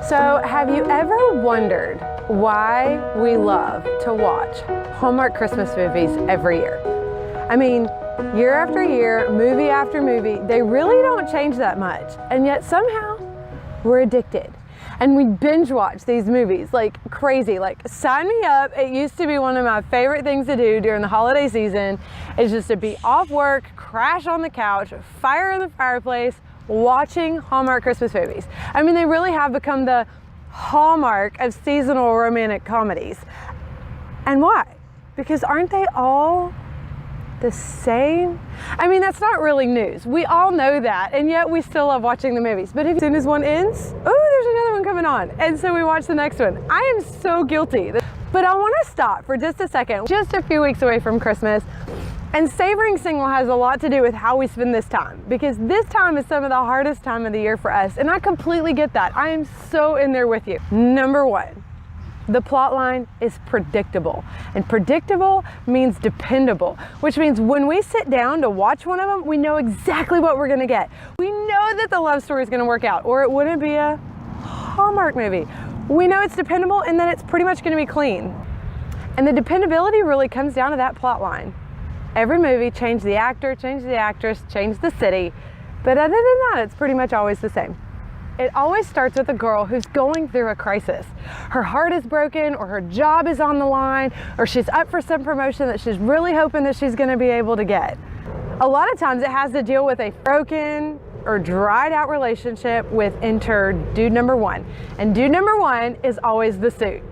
So, have you ever wondered why we love to watch Hallmark Christmas movies every year? I mean, year after year, movie after movie, they really don't change that much. And yet somehow we're addicted. And we binge watch these movies like crazy. Like, sign me up. It used to be one of my favorite things to do during the holiday season, is just to be off work, crash on the couch, fire in the fireplace, watching Hallmark Christmas movies. I mean, they really have become the hallmark of seasonal romantic comedies. And why? Because aren't they all the same? I mean, that's not really news. We all know that, and yet we still love watching the movies. But as soon as one ends, oh, there's another one coming on. And so we watch the next one. I am so guilty. But I want to stop for just a second, just a few weeks away from Christmas. And savoring single has a lot to do with how we spend this time, because this time is some of the hardest time of the year for us. And I completely get that. I am so in there with you. Number one, the plot line is predictable, and predictable means dependable, which means when we sit down to watch one of them, we know exactly what we're gonna get. We know that the love story is gonna work out, or it wouldn't be a Hallmark movie. We know it's dependable and that it's pretty much gonna be clean. And the dependability really comes down to that plot line. Every movie, change the actor, change the actress, change the city, but other than that, it's pretty much always the same. It always starts with a girl who's going through a crisis. Her heart is broken, or her job is on the line, or she's up for some promotion that she's really hoping that she's gonna be able to get. A lot of times it has to deal with a broken or dried out relationship with enter dude number one. And dude number one is always the suit.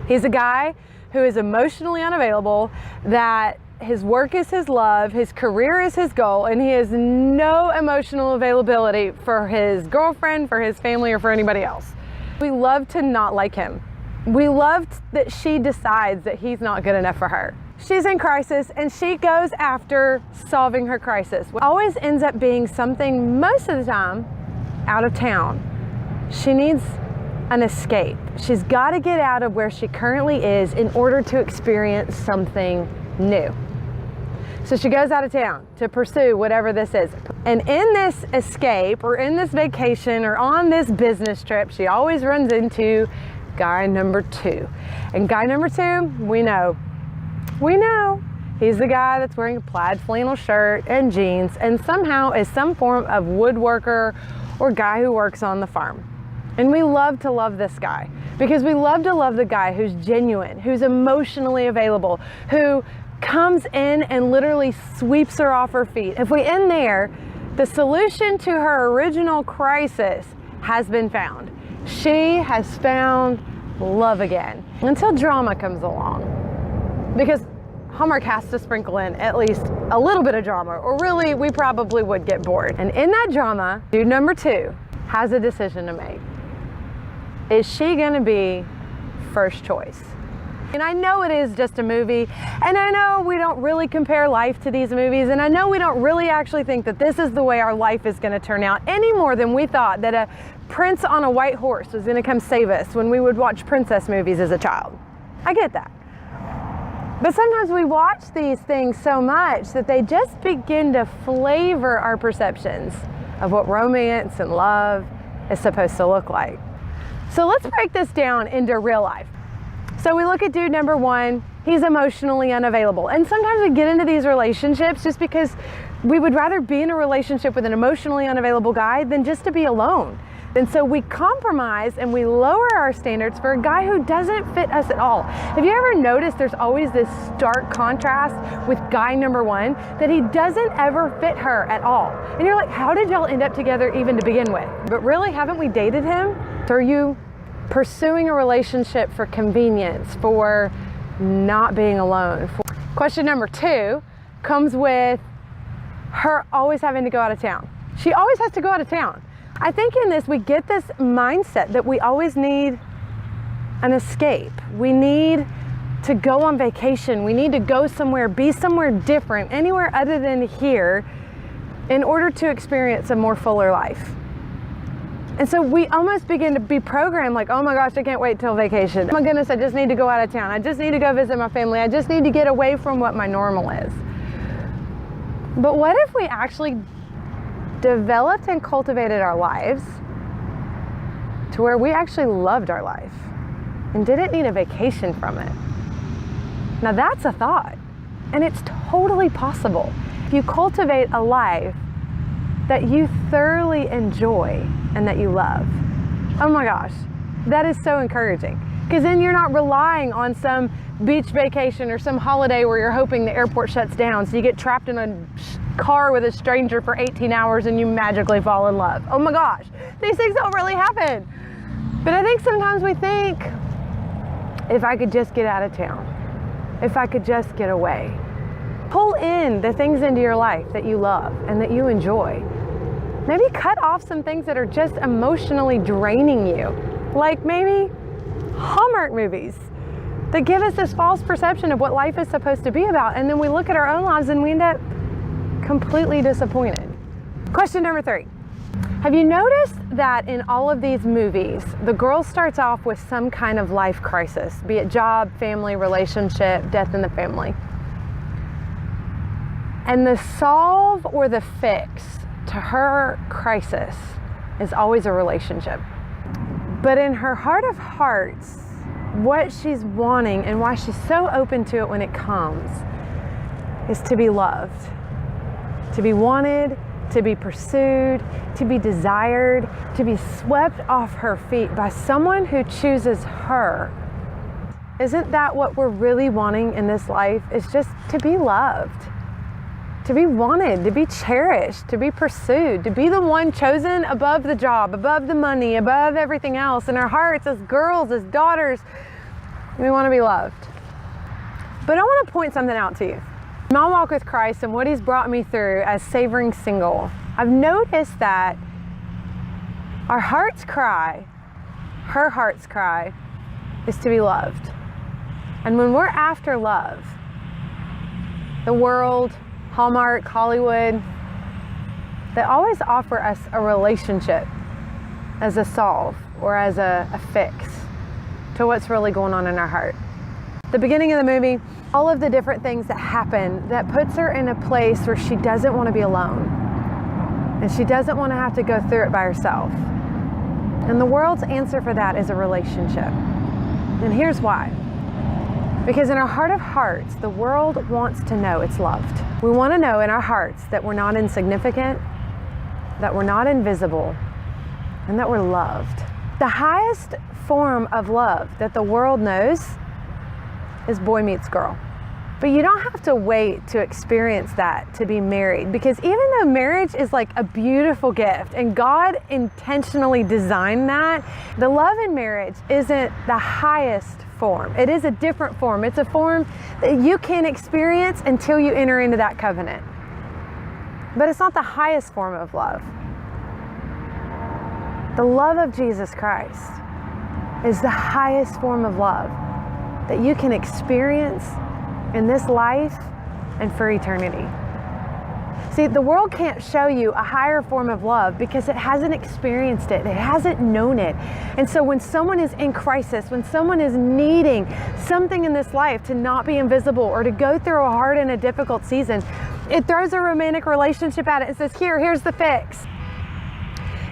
He's a guy who is emotionally unavailable, that his work is his love, his career is his goal, and he has no emotional availability for his girlfriend, for his family, or for anybody else. We love to not like him. We love that she decides that he's not good enough for her. She's in crisis and she goes after solving her crisis. It always ends up being something, most of the time, out of town. She needs an escape. She's got to get out of where she currently is in order to experience something new. So she goes out of town to pursue whatever this is. And in this escape, or in this vacation, or on this business trip, she always runs into guy number two. And guy number two, we know. He's the guy that's wearing a plaid flannel shirt and jeans, and somehow is some form of woodworker or guy who works on the farm. And we love to love this guy, because we love to love the guy who's genuine, who's emotionally available, who comes in and literally sweeps her off her feet. If we end there, the solution to her original crisis has been found. She has found love again, until drama comes along. Because Hallmark has to sprinkle in at least a little bit of drama, or really we probably would get bored. And in that drama, dude number two has a decision to make. Is she gonna be first choice? And I know it is just a movie, and I know we don't really compare life to these movies, and I know we don't really actually think that this is the way our life is going to turn out, any more than we thought that a prince on a white horse was going to come save us when we would watch princess movies as a child. I get that. But sometimes we watch these things so much that they just begin to flavor our perceptions of what romance and love is supposed to look like. So let's break this down into real life. So we look at dude number one, he's emotionally unavailable. And sometimes we get into these relationships just because we would rather be in a relationship with an emotionally unavailable guy than just to be alone. And so we compromise and we lower our standards for a guy who doesn't fit us at all. Have you ever noticed there's always this stark contrast with guy number one, that he doesn't ever fit her at all? And you're like, how did y'all end up together even to begin with? But really, haven't we dated him? So are you pursuing a relationship for convenience, for not being alone? Question number two comes with her always having to go out of town. She always has to go out of town. I think in this we get this mindset that we always need an escape. We need to go on vacation. We need to go somewhere, be somewhere different, anywhere other than here, in order to experience a more fuller life. And so we almost begin to be programmed like, oh my gosh, I can't wait till vacation. Oh my goodness, I just need to go out of town. I just need to go visit my family. I just need to get away from what my normal is. But what if we actually developed and cultivated our lives to where we actually loved our life and didn't need a vacation from it. Now that's a thought, and it's totally possible. If you cultivate a life that you thoroughly enjoy and that you love, oh my gosh, that is so encouraging. Because then you're not relying on some beach vacation or some holiday where you're hoping the airport shuts down, so you get trapped in a car with a stranger for 18 hours and you magically fall in love. Oh my gosh, these things don't really happen. But I think sometimes we think, if I could just get out of town, if I could just get away. Pull in the things into your life that you love and that you enjoy. Maybe cut off some things that are just emotionally draining you. Like maybe Hallmark movies that give us this false perception of what life is supposed to be about. And then we look at our own lives and we end up completely disappointed. Question number 3. Have you noticed that in all of these movies, the girl starts off with some kind of life crisis, be it job, family, relationship, death in the family? And the solve or the fix to her crisis is always a relationship. But in her heart of hearts, what she's wanting and why she's so open to it when it comes is to be loved, to be wanted, to be pursued, to be desired, to be swept off her feet by someone who chooses her. Isn't that what we're really wanting in this life? Is just to be loved, to be wanted, to be cherished, to be pursued, to be the one chosen above the job, above the money, above everything else. In our hearts, as girls, as daughters, we want to be loved. But I want to point something out to you. My walk with Christ and what He's brought me through as savoring single, I've noticed that our heart's cry, her heart's cry, is to be loved. And when we're after love, the world, Hallmark, Hollywood, they always offer us a relationship as a solve or as a fix to what's really going on in our heart. The beginning of the movie, all of the different things that happen that puts her in a place where she doesn't want to be alone and she doesn't want to have to go through it by herself. And the world's answer for that is a relationship. And here's why. Because in our heart of hearts, the world wants to know it's loved. We want to know in our hearts that we're not insignificant, that we're not invisible, and that we're loved. The highest form of love that the world knows is boy meets girl. But you don't have to wait to experience that to be married, because even though marriage is like a beautiful gift and God intentionally designed that, the love in marriage isn't the highest form. It is a different form. It's a form that you can't experience until you enter into that covenant. But it's not the highest form of love. The love of Jesus Christ is the highest form of love that you can experience in this life and for eternity. See, the world can't show you a higher form of love because it hasn't experienced it. It hasn't known it. And so when someone is in crisis, when someone is needing something in this life to not be invisible or to go through a hard and a difficult season, it throws a romantic relationship at it and says, here's the fix.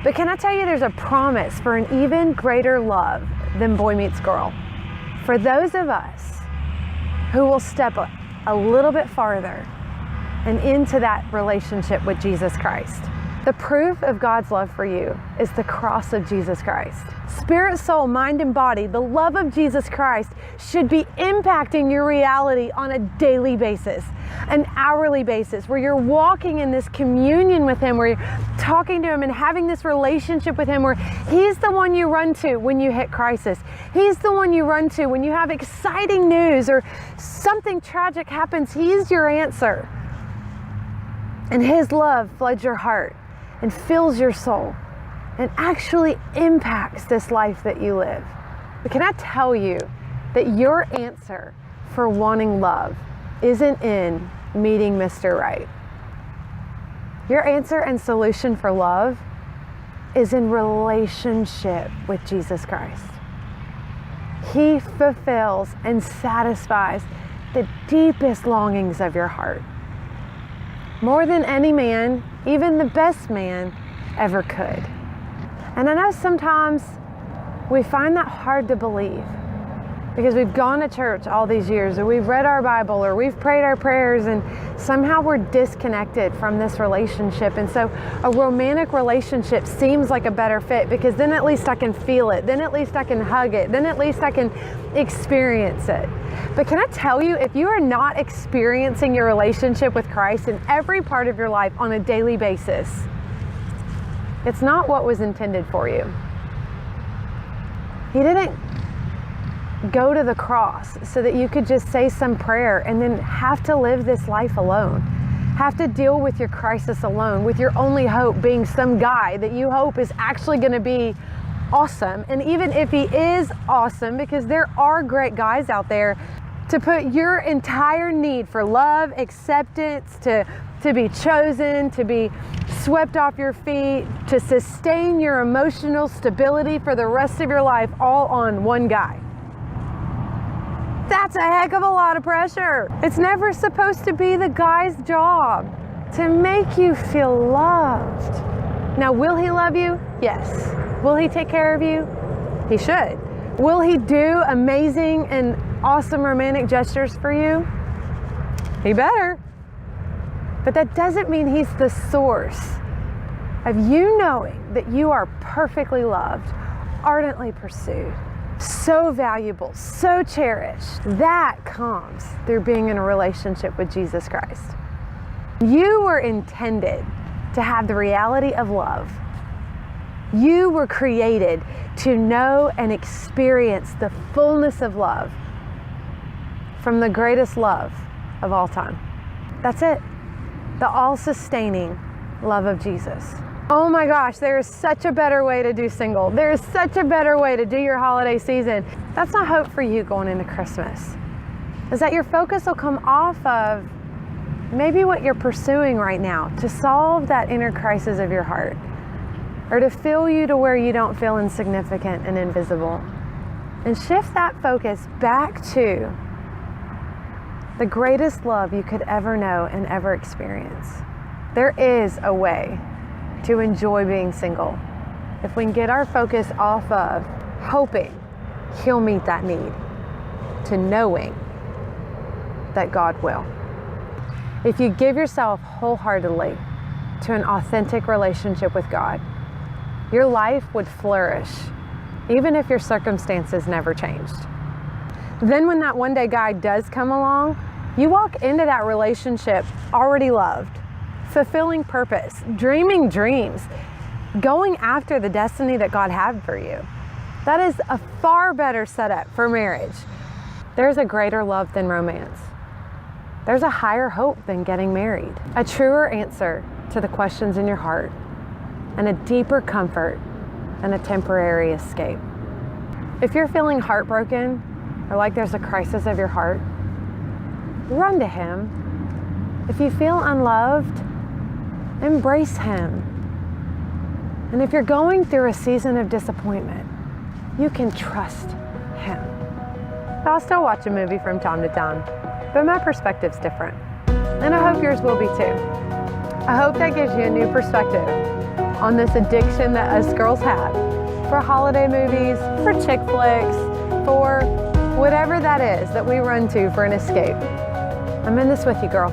But can I tell you, there's a promise for an even greater love than boy meets girl. For those of us who will step a little bit farther and into that relationship with Jesus Christ. The proof of God's love for you is the cross of Jesus Christ. Spirit, soul, mind, and body, the love of Jesus Christ should be impacting your reality on a daily basis, an hourly basis, where you're walking in this communion with Him, where you're talking to Him and having this relationship with Him, where He's the one you run to when you hit crisis. He's the one you run to when you have exciting news or something tragic happens. He's your answer. And His love floods your heart and fills your soul and actually impacts this life that you live. But can I tell you that your answer for wanting love isn't in meeting Mr. Right? Your answer and solution for love is in relationship with Jesus Christ. He fulfills and satisfies the deepest longings of your heart, more than any man, even the best man, ever could. And I know sometimes We find that hard to believe because we've gone to church all these years, or we've read our Bible, or we've prayed our prayers, and somehow we're disconnected from this relationship. And so a romantic relationship seems like a better fit because then at least I can feel it. Then at least I can hug it. Then at least I can experience it. But can I tell you, if you are not experiencing your relationship with Christ in every part of your life on a daily basis, it's not what was intended for you. He didn't go to the cross so that you could just say some prayer and then have to live this life alone, have to deal with your crisis alone, with your only hope being some guy that you hope is actually going to be awesome. And even if he is awesome, because there are great guys out there, to put your entire need for love, acceptance, to be chosen, to be swept off your feet, to sustain your emotional stability for the rest of your life all on one guy. That's a heck of a lot of pressure. It's never supposed to be the guy's job to make you feel loved. Now, will he love you? Yes. Will he take care of you? He should. Will he do amazing and awesome romantic gestures for you? He better. But that doesn't mean he's the source of you knowing that you are perfectly loved, ardently pursued, so valuable, so cherished. That comes through being in a relationship with Jesus Christ. You were intended to have the reality of love. You were created to know and experience the fullness of love from the greatest love of all time. That's it. The all-sustaining love of Jesus. Oh my gosh, there is such a better way to do single. There is such a better way to do your holiday season. That's my hope for you going into Christmas, is that your focus will come off of maybe what you're pursuing right now to solve that inner crisis of your heart, or to fill you to where you don't feel insignificant and invisible, and shift that focus back to the greatest love you could ever know and ever experience. There is a way to enjoy being single if we can get our focus off of hoping he'll meet that need to knowing that God will. If you give yourself wholeheartedly to an authentic relationship with God, your life would flourish even if your circumstances never changed. Then when that one day guy does come along, you walk into that relationship already loved, fulfilling purpose, dreaming dreams, going after the destiny that God had for you. That is a far better setup for marriage. There's a greater love than romance. There's a higher hope than getting married, a truer answer to the questions in your heart, and a deeper comfort than a temporary escape. If you're feeling heartbroken or like there's a crisis of your heart, run to him. If you feel unloved, embrace him. And if you're going through a season of disappointment, you can trust him. I'll still watch a movie from time to time, but my perspective's different. And I hope yours will be too. I hope that gives you a new perspective on this addiction that us girls have for holiday movies, for chick flicks, for whatever that is that we run to for an escape. I'm in this with you, girl.